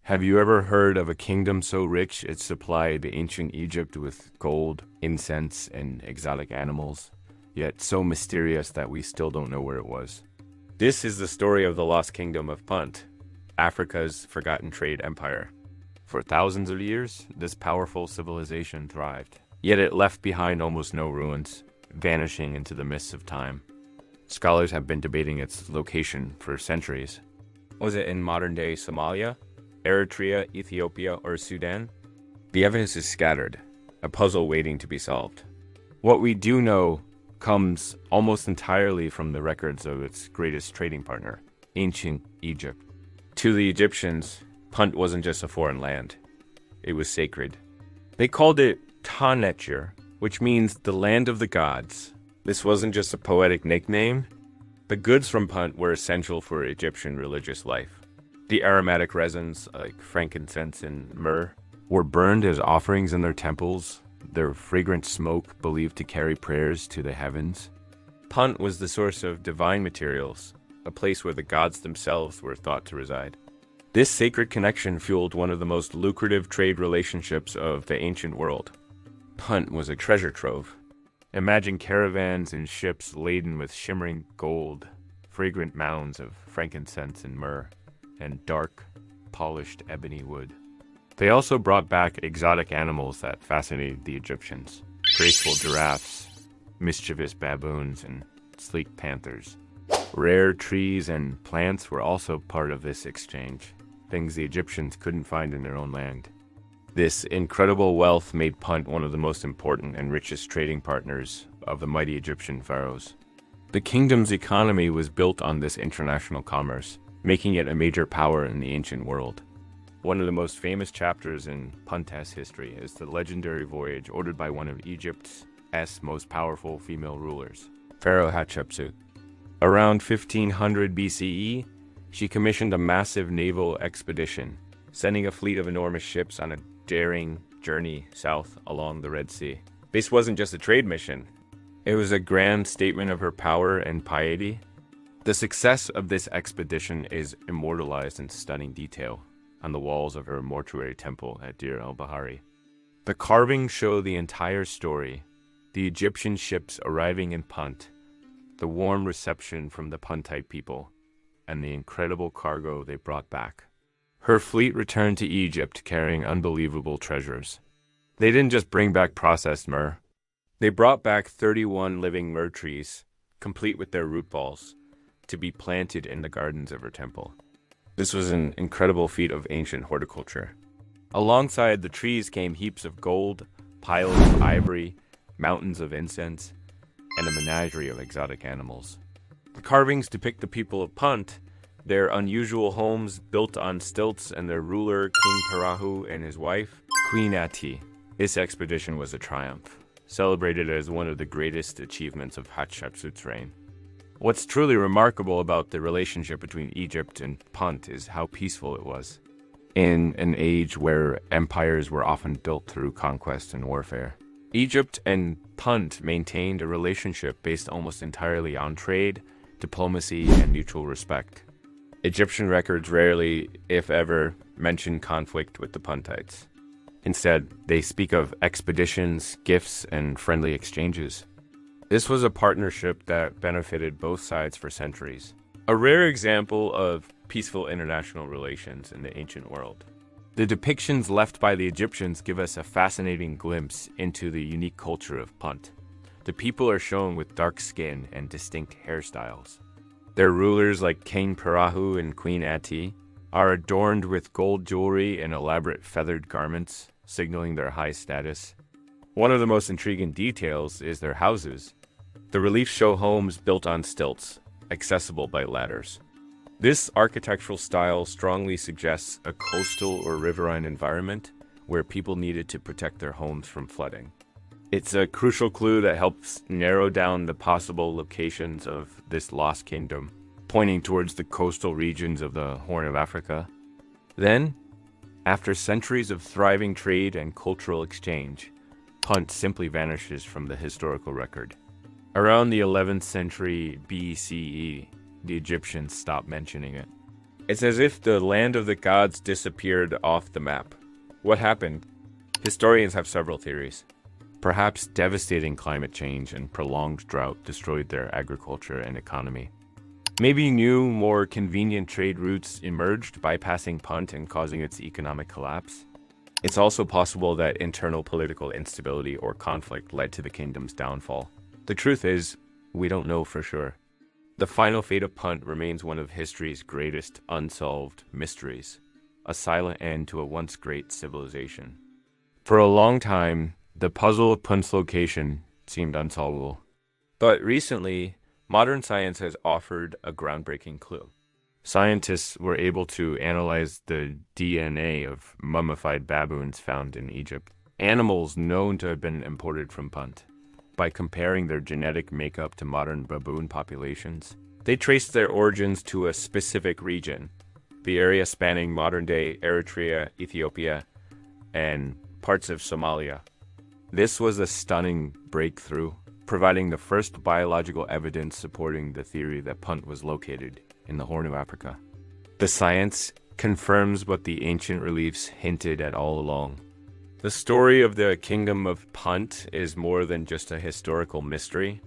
Have you ever heard of a kingdom so rich it supplied ancient Egypt with gold, incense, and exotic animals, yet so mysterious that we still don't know where it was? This is the story of the lost kingdom of Punt, Africa's forgotten trade empire. For thousands of years, this powerful civilization thrived, yet it left behind almost no ruins, vanishing into the mists of time. Scholars have been debating its location for centuries. Was it in modern-day Somalia, Eritrea, Ethiopia, or Sudan? The evidence is scattered, a puzzle waiting to be solved. What we do know comes almost entirely from the records of its greatest trading partner, ancient Egypt. To the Egyptians, Punt wasn't just a foreign land. It was sacred. They called it Ta-Netjer, which means the land of the gods. This wasn't just a poetic nickname. The goods from Punt were essential for Egyptian religious life. The aromatic resins, like frankincense and myrrh, were burned as offerings in their temples, their fragrant smoke believed to carry prayers to the heavens. Punt was the source of divine materials, a place where the gods themselves were thought to reside. This sacred connection fueled one of the most lucrative trade relationships of the ancient world. Punt was a treasure trove. Imagine caravans and ships laden with shimmering gold, fragrant mounds of frankincense and myrrh, and dark, polished ebony wood. They also brought back exotic animals that fascinated the Egyptians: graceful giraffes, mischievous baboons, and sleek panthers. Rare trees and plants were also part of this exchange, things the Egyptians couldn't find in their own land. This incredible wealth made Punt one of the most important and richest trading partners of the mighty Egyptian pharaohs. The kingdom's economy was built on this international commerce, making it a major power in the ancient world. One of the most famous chapters in Punt's history is the legendary voyage ordered by one of Egypt's most powerful female rulers, Pharaoh Hatshepsut. Around 1500 BCE, she commissioned a massive naval expedition, sending a fleet of enormous ships on a daring journey south along the Red Sea. This wasn't just a trade mission. It was a grand statement of her power and piety. The success of this expedition is immortalized in stunning detail on the walls of her mortuary temple at Deir el-Bahari. The carvings show the entire story: the Egyptian ships arriving in Punt, the warm reception from the Puntite people, and the incredible cargo they brought back. Her fleet returned to Egypt carrying unbelievable treasures. They didn't just bring back processed myrrh. They brought back 31 living myrrh trees, complete with their root balls, to be planted in the gardens of her temple. This was an incredible feat of ancient horticulture. Alongside the trees came heaps of gold, piles of ivory, mountains of incense, and a menagerie of exotic animals. The carvings depict the people of Punt, their unusual homes built on stilts, and their ruler, King Parahu, and his wife, Queen Ati. This expedition was a triumph, celebrated as one of the greatest achievements of Hatshepsut's reign. What's truly remarkable about the relationship between Egypt and Punt is how peaceful it was. In an age where empires were often built through conquest and warfare, Egypt and Punt maintained a relationship based almost entirely on trade, diplomacy, and mutual respect. Egyptian records rarely, if ever, mention conflict with the Puntites. Instead, they speak of expeditions, gifts, and friendly exchanges. This was a partnership that benefited both sides for centuries, a rare example of peaceful international relations in the ancient world. The depictions left by the Egyptians give us a fascinating glimpse into the unique culture of Punt. The people are shown with dark skin and distinct hairstyles. Their rulers, like King Parahu and Queen Ati, are adorned with gold jewelry and elaborate feathered garments, signaling their high status. One of the most intriguing details is their houses. The reliefs show homes built on stilts, accessible by ladders. This architectural style strongly suggests a coastal or riverine environment where people needed to protect their homes from flooding. It's a crucial clue that helps narrow down the possible locations of this lost kingdom, pointing towards the coastal regions of the Horn of Africa. Then, after centuries of thriving trade and cultural exchange, Punt simply vanishes from the historical record. Around the 11th century BCE, the Egyptians stopped mentioning it. It's as if the land of the gods disappeared off the map. What happened? Historians have several theories. Perhaps devastating climate change and prolonged drought destroyed their agriculture and economy. Maybe new, more convenient trade routes emerged, bypassing Punt and causing its economic collapse. It's also possible that internal political instability or conflict led to the kingdom's downfall. The truth is, we don't know for sure. The final fate of Punt remains one of history's greatest unsolved mysteries, a silent end to a once great civilization. For a long time, the puzzle of Punt's location seemed unsolvable. But recently, modern science has offered a groundbreaking clue. Scientists were able to analyze the DNA of mummified baboons found in Egypt, animals known to have been imported from Punt. By comparing their genetic makeup to modern baboon populations, they traced their origins to a specific region, the area spanning modern-day Eritrea, Ethiopia, and parts of Somalia. This was a stunning breakthrough, providing the first biological evidence supporting the theory that Punt was located in the Horn of Africa. The science confirms what the ancient reliefs hinted at all along. The story of the kingdom of Punt is more than just a historical mystery.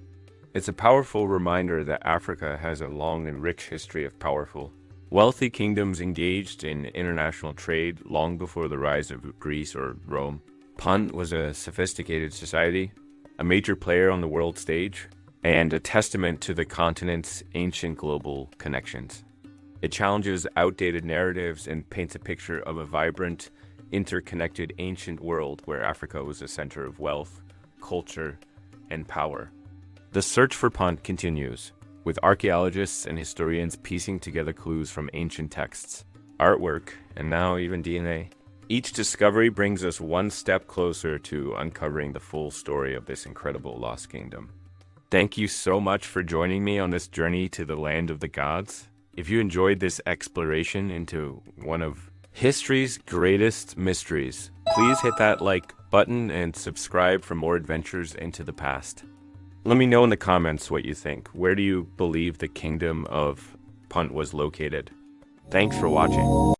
It's a powerful reminder that Africa has a long and rich history of powerful, wealthy kingdoms engaged in international trade long before the rise of Greece or Rome. Punt was a sophisticated society, a major player on the world stage, and a testament to the continent's ancient global connections. It challenges outdated narratives and paints a picture of a vibrant, interconnected ancient world where Africa was a center of wealth, culture, and power. The search for Punt continues, with archaeologists and historians piecing together clues from ancient texts, artwork, and now even DNA. Each discovery brings us one step closer to uncovering the full story of this incredible lost kingdom. Thank you so much for joining me on this journey to the land of the gods. If you enjoyed this exploration into one of history's greatest mysteries, please hit that like button and subscribe for more adventures into the past. Let me know in the comments what you think. Where do you believe the kingdom of Punt was located? Thanks for watching.